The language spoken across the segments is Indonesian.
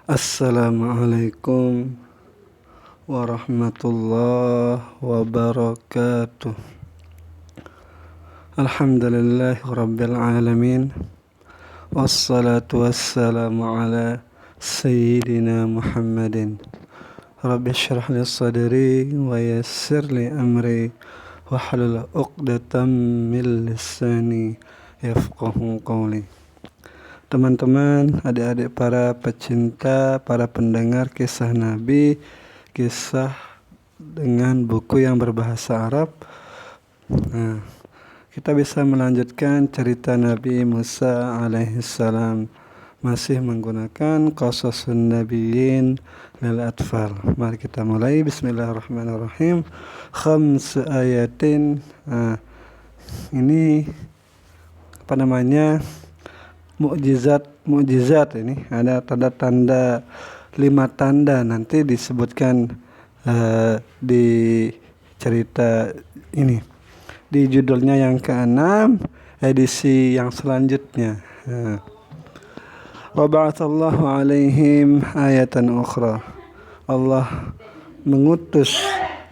Assalamualaikum warahmatullahi wabarakatuh. Alhamdulillahi rabbil alamin. Wassalatu wassalamu ala sayyidina Muhammadin. Rabbi syrah li sadri wa yassir li amri wahlul 'uqdatam min lisani yafqahu qawli. Teman-teman, adik-adik para pecinta, para pendengar kisah Nabi, kisah dengan buku yang berbahasa Arab. Nah, kita bisa melanjutkan cerita Nabi Musa alaihissalam, masih menggunakan qasasun nabiyyin lil atfal. Mari kita mulai. Bismillahirrahmanirrahim. Khams ayatin. Ini mukjizat ini ada tanda-tanda, 5 tanda nanti disebutkan di cerita ini di judulnya yang ke-6 edisi yang selanjutnya. Wa ba'atsallahu alaihim ayatan ukhra. Allah mengutus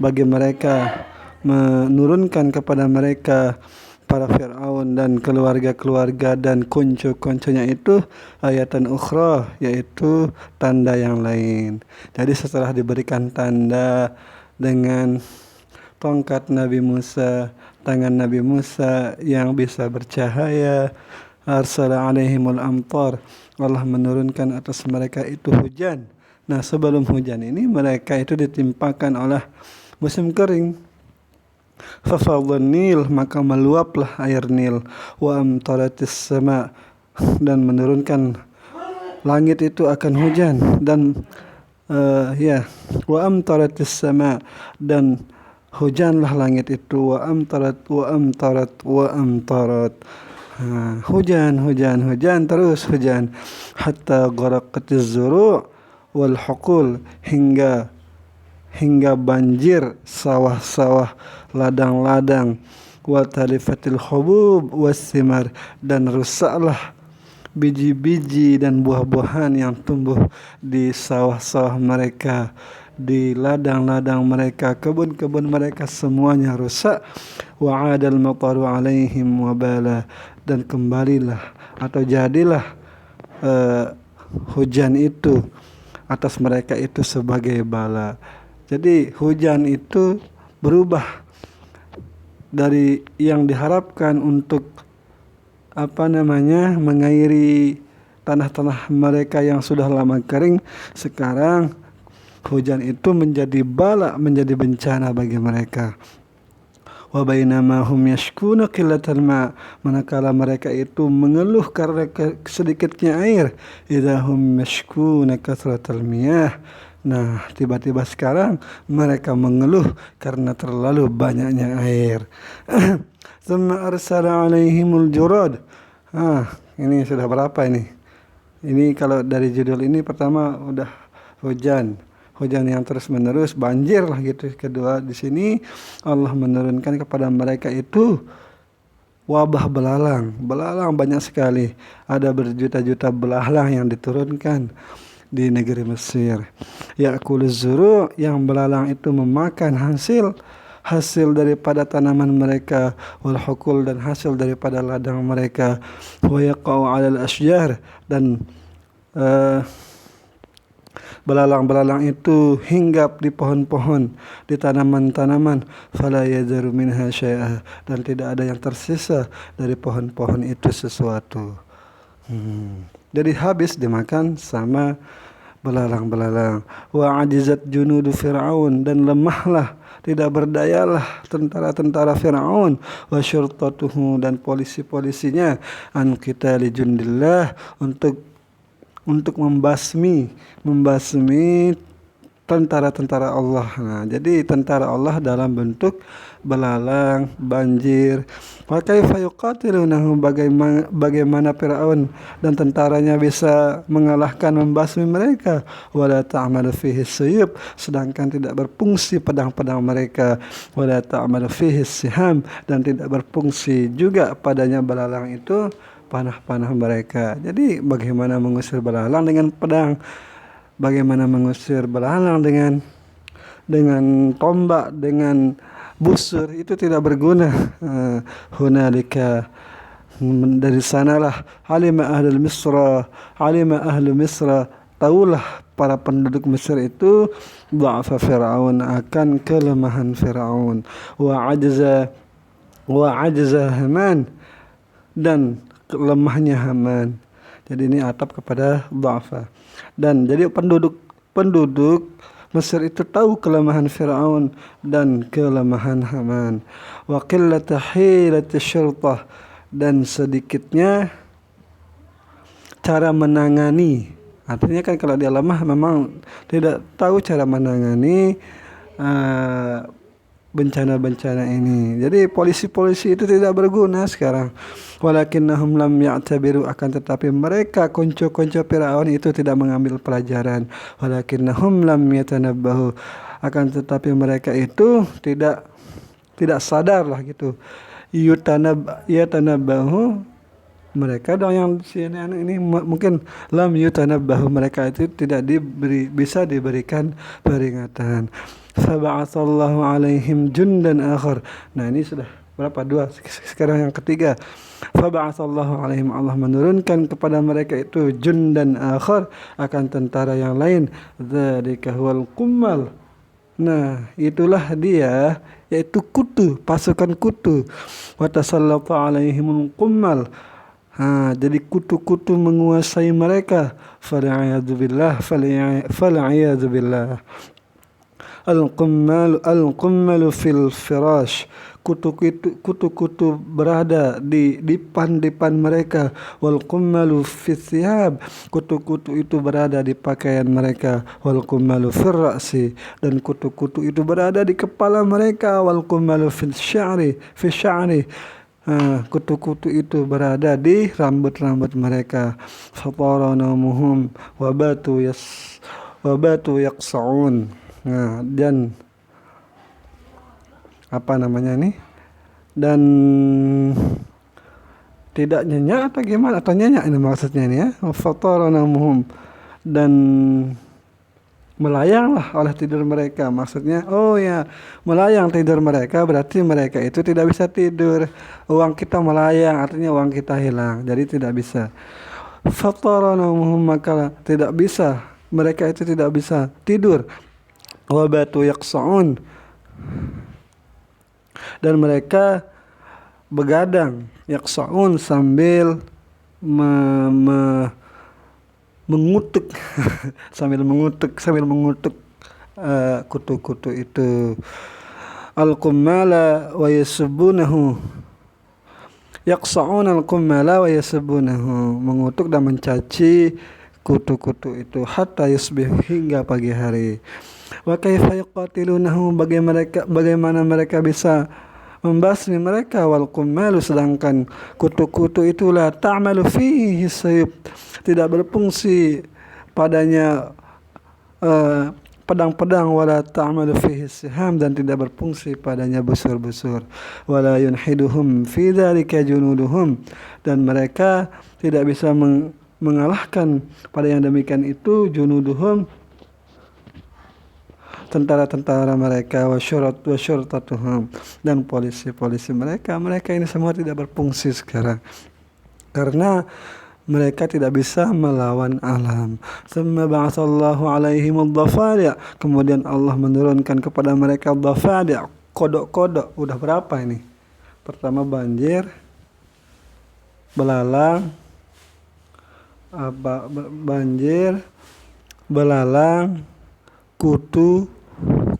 bagi mereka, menurunkan kepada mereka para Fir'aun dan keluarga-keluarga dan konco-konconya itu ayatan ukhra, yaitu tanda yang lain. Jadi setelah diberikan tanda dengan tongkat Nabi Musa, tangan Nabi Musa yang bisa bercahaya, arsala alaihimul amtar, Allah menurunkan atas mereka itu hujan. Nah, sebelum hujan ini mereka itu ditimpakan oleh musim kering. Fafadhan Nil, maka meluaplah air Nil. Wa amtaratis sama, dan menurunkan langit itu akan hujan. Dan wa amtaratis sama, dan hujanlah langit itu. Wa amtarat hujan terus hujan, hatta gharaqatiz zuru' wal huqul, hingga banjir sawah-sawah, ladang-ladang, wa talifatil hubub wassimar, dan rusaklah biji-biji dan buah-buahan yang tumbuh di sawah-sawah mereka, di ladang-ladang mereka, kebun-kebun mereka, semuanya rusak. Wa 'adal mataru 'alaihim wabala, dan kembalilah atau jadilah hujan itu atas mereka itu sebagai bala. Jadi hujan itu berubah dari yang diharapkan untuk mengairi tanah-tanah mereka yang sudah lama kering. Sekarang hujan itu menjadi bala, menjadi bencana bagi mereka. Wa bainama hum yashkuna qillatal ma, manakala mereka itu mengeluh karena sedikitnya air, idahum yashkuna kathratal miyah. Nah, tiba-tiba sekarang mereka mengeluh karena terlalu banyaknya air. Tsumma arsala 'alaihimul jurad. Ini sudah berapa ini? Ini kalau dari judul ini pertama udah hujan yang terus-menerus, banjir lah gitu. Kedua, di sini Allah menurunkan kepada mereka itu wabah belalang banyak sekali. Ada berjuta-juta belalang yang diturunkan di negeri Mesir. Ya'kuluz zuru', yang belalang itu memakan hasil daripada tanaman mereka, wal hukul, dan hasil daripada ladang mereka, wa yaqa'u 'alal asjar, dan belalang-belalang itu hinggap di pohon-pohon, di tanaman-tanaman, fala yadharu minha syai'a, dan tidak ada yang tersisa dari pohon-pohon itu sesuatu. Jadi habis dimakan sama belalang-belalang. Wa ajizat junudu Fir'aun, dan lemahlah, tidak berdayalah tentara-tentara Fir'aun, wa syurtatuhu, dan polisi-polisinya, an qitali jundillah, untuk membasmi tentara-tentara Allah. Nah, jadi tentara Allah dalam bentuk belalang, banjir. Wa kaifa yuqatilunahu, bagaimana Firaun dan tentaranya bisa mengalahkan, membasmi mereka. Wala ta'malu fihi suyub, sedangkan tidak berfungsi pedang-pedang mereka. Wala ta'malu fihi siham, dan tidak berfungsi juga padanya belalang itu panah-panah mereka. Jadi bagaimana mengusir belalang dengan pedang, bagaimana mengusir belalang dengan tombak, dengan busur, itu tidak berguna. Hunalika, dari sanalah alima ahlu Misra, taulah para penduduk Mesir itu dha'fa Fir'aun, akan kelemahan Fir'aun, wa ajza Haman, dan lemahnya Haman. Jadi ini atap kepada dha'fa. Dan jadi penduduk Mesir itu tahu kelemahan Fir'aun dan kelemahan Haman. Wa qillata hilati syurtah, dan sedikitnya cara menangani. Artinya kan kalau dia lemah memang tidak tahu cara menangani bencana-bencana ini. Jadi polisi-polisi itu tidak berguna sekarang. Walakinnahum lam ya'tabiru, akan tetapi mereka konco-konco Firaun itu tidak mengambil pelajaran. Walakinnahum lam yatanabbahu, akan tetapi mereka itu tidak sadar lah gitu. Yatanabbahu, mereka dong yang CNN ini mungkin lam yutanabbahu, mereka itu tidak bisa diberikan peringatan. Faba'atsallahu alaihim jundan akhar. Nah, ini sudah berapa? 2. Sekarang yang ketiga. Faba'atsallahu alaihim, Allah menurunkan kepada mereka itu jundan akhar, akan tentara yang lain. Dzalika huwal qummal. Nah, itulah dia, yaitu kutu, pasukan kutu. Wa tasallata alaihimul qummal. Jadi kutu-kutu menguasai mereka. Fal'iyadzubillah. Al-qummalu fil firash. Kutu-kutu berada di dipan mereka. Wal qummalu fis thiyab. Kutu-kutu itu berada di pakaian mereka. Wal qummalu fir ra'si. Dan kutu-kutu itu berada di kepala mereka. Wal qummalu fis sya'ri. Kutu-kutu itu berada di rambut-rambut mereka. Fatara naumuhum wabatu yaqsa'un. Dan apa namanya ini? Dan tidak nyenyak atau gimana? Atau nyenyak ini maksudnya ini ya. Fatara naumuhum, dan melayanglah oleh tidur mereka. Maksudnya, melayang tidur mereka berarti mereka itu tidak bisa tidur. Uang kita melayang, artinya uang kita hilang. Jadi tidak bisa. Fatara naumuhum, maka tidak bisa, mereka itu tidak bisa tidur. Wabatu yaqsa'un, dan mereka begadang, yaqsa'un, sambil mengutuk sambil mengutuk kutu-kutu itu. Al-qummala wa yasbunahu, yaqsa'un al-qummala wa yasbunahu, mengutuk dan mencaci kutu-kutu itu hatta yusbih, hingga pagi hari. Wa kaifa yuqatilunahu, bagaimana mereka bisa membasmi mereka. Wal qummalu, sedangkan kutu-kutu itu la ta'malu fihi sayf, tidak berfungsi padanya pedang-pedang. Wala ta'malu fihi siham, dan tidak berfungsi padanya busur-busur. Wala yunhiduhum fi dzalika junuduhum, dan mereka tidak bisa mengalahkan pada yang demikian itu junuduhum, tentara-tentara mereka, wa syurtatuhum, dan polisi-polisi mereka ini semua tidak berfungsi sekarang karena mereka tidak bisa melawan alam. Tsumma ba'atsallahu alaihim ad-dhafadi', kemudian Allah menurunkan kepada mereka dhafadi', kodok-kodok. Udah berapa ini? Pertama banjir, belalang, kutu,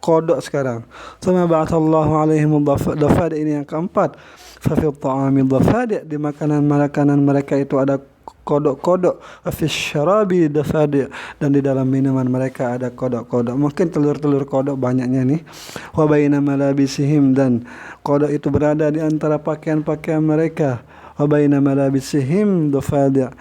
kodok sekarang. Sama ba'atsallahu alaihim dhafadi', ini yang keempat. Fa fi ta'ami dhafadi', di makanan mereka itu ada kodok-kodok. Fi syarabi dhafadi', dan di dalam minuman mereka ada kodok-kodok. Mungkin telur-telur kodok banyaknya nih. Wa baina malabisihim, dan kodok itu berada di antara pakaian-pakaian mereka. Wa baina malabisihim dhafadi',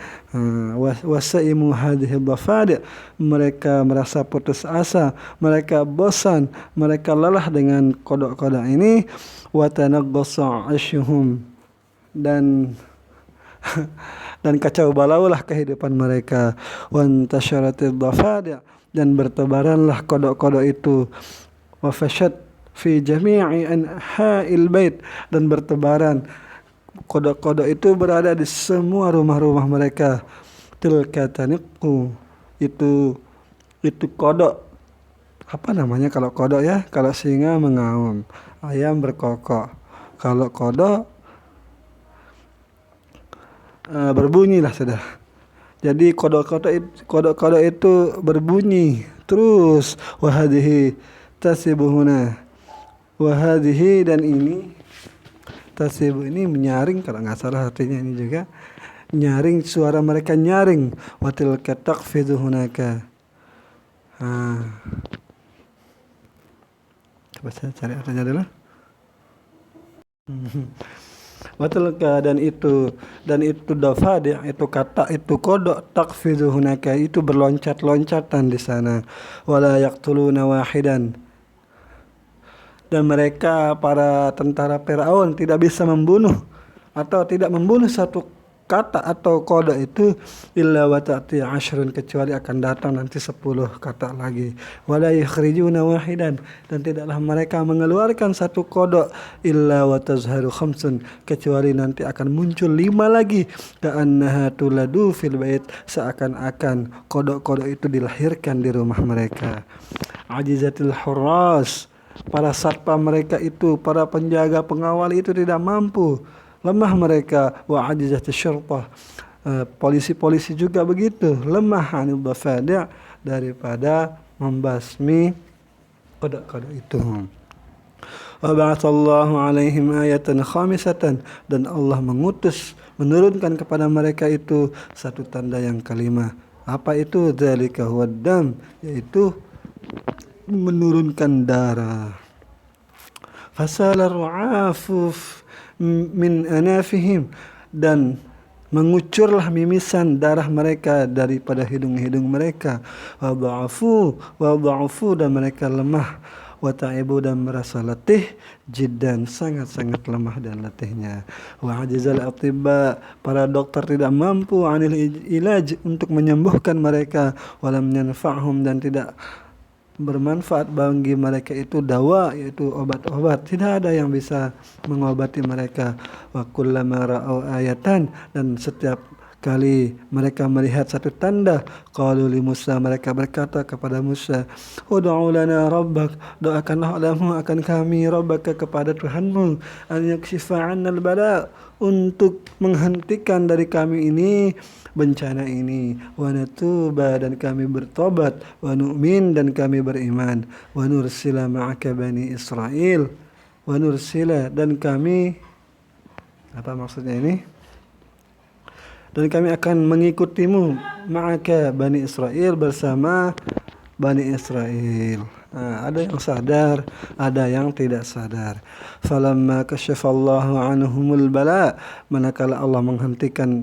wasaimu hadhihi dhafadi', mereka merasa putus asa, mereka bosan, mereka lelah dengan kodok-kodok ini. Wa tanaqqasa 'ashuhum, dan dan kacau balaulah kehidupan mereka. Wantasyaratid dhafadi', dan bertebaranlah kodok-kodok itu. Wa fasyat fi jami'i anha'il bait, dan bertebaran kodok-kodok itu berada di semua rumah-rumah mereka. Tilka taniqu, itu kodok. Apa namanya kalau kodok ya? Kalau singa mengaum, ayam berkokok. Kalau kodok berbunyi lah sudah. Jadi kodok-kodok itu berbunyi terus. Wahadihi tasibuhuna, wahadihi, dan ini tasibu ini menyaring, kalau nggak salah artinya ini juga nyaring, suara mereka nyaring. Watil katak fiduhunaka. Coba saya cari artinya dulu. Watilka, dan itu dafadi, itu kata, itu kodok, takfizu hunaka, itu berloncat-loncatan di sana. Wala yaqtuluna wahidan, dan mereka para tentara Firaun tidak bisa membunuh atau tidak membunuh satu kata atau kodok itu, illa wa ta'ti ashrun, kecuali akan datang nanti 10 kata lagi. Wala yakhrijuna wahidan, dan tidaklah mereka mengeluarkan satu kodok, illa wa tazharu khamsun, kecuali nanti akan muncul 5 lagi. Ka'annaha tuladu fil bait, seakan-akan kodok-kodok itu dilahirkan di rumah mereka. Ajizatil hurras, para satpam mereka itu, para penjaga pengawal itu tidak mampu, lemah mereka. Wa ajizati syurtah, polisi-polisi juga begitu, lemah anil dhafadi', daripada membasmi kodok-kodok itu. Wa ba'atsallahu 'alaihim ayatan khamisatan, dan Allah menurunkan kepada mereka itu satu tanda yang kelima. Apa itu? Dzalika huwad dam, yaitu menurunkan darah. Fasala ru'afu min anafihim, dan mengucurlah mimisan darah mereka daripada hidung-hidung mereka. Wa dha'afu, dan mereka lemah. Wa ta'ibu, dan merasa letih. Jiddan, sangat-sangat lemah dan letihnya. Wa ajizal atibba, para dokter tidak mampu anil ilaj, untuk menyembuhkan mereka. Walam yanfa'hum, dan tidak bermanfaat bagi mereka itu dawa, yaitu obat-obat. Tidak ada yang bisa mengobati mereka. Wa kullama ra'au ayatan, dan setiap kali mereka melihat satu tanda, qalu li Musa, mereka berkata kepada Musa, ud'u lana rabbak, doakanlah olehmu akan kami, rabbaka, kepada Tuhanmu, an yakshifa 'annal bala, untuk menghentikan dari kami ini bencana ini. Wa natuba, dan kami bertobat. Wa nu'min, dan kami beriman. Wa nursila ma'aka bani Israel, wa nursila, dan kami, apa maksudnya ini? Dan kami akan mengikutimu, ma'aka bani Israel, bersama Bani Israel. Ada yang sadar, ada yang tidak sadar. Falamma kasyafallahu anhumul bala, manakala Allah menghentikan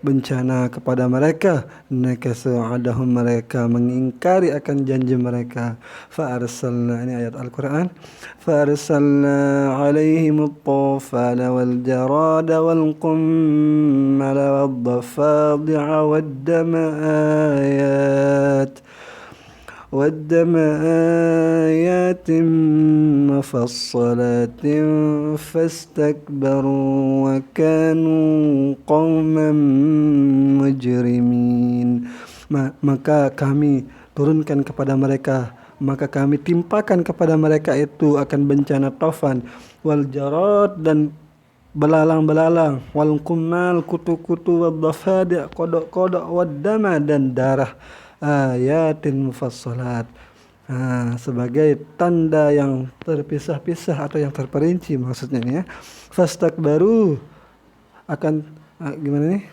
bencana kepada mereka, nakasu adahum, mereka mengingkari akan janji mereka. Fa arsalna, ini ayat Al-Quran, fa arsalna alaihim at-tufana wal jarada wal qummala wad dafadi'a wad dama آيات مفصلات فاستكبروا وكانوا قوما مجرمين. Maka kami turunkan kepada mereka, maka kami timpakan kepada mereka itu akan bencana tofan, wal jarad, dan belalang-belalang, wal kummal, kutu-kutu, wad dafadi', kodok-kodok, wad dama, dan darah. Ayatin mufassalat, sebagai tanda yang terpisah-pisah atau yang terperinci maksudnya ini ya. Fastakbaru, akan gimana nih?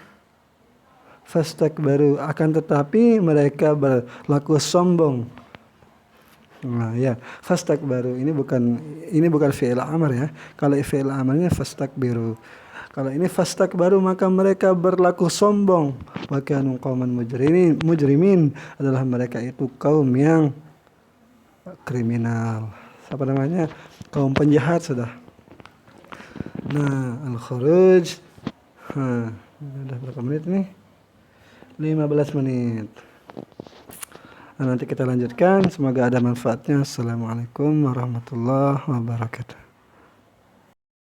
Fastakbaru, akan tetapi mereka berlaku sombong. Fastakbaru ini bukan fi'il amr ya. Kalau fi'il amrnya fastakbiru. Kalau ini fastakbaru, maka mereka berlaku sombong. Wa kanu qauman mujrimin, adalah mereka itu kaum yang kriminal. Apa namanya? Kaum penjahat sudah. Nah, Al-Khuruj Udah berapa menit nih? 15 menit. Nah, nanti kita lanjutkan. Semoga ada manfaatnya. Assalamualaikum warahmatullahi wabarakatuh.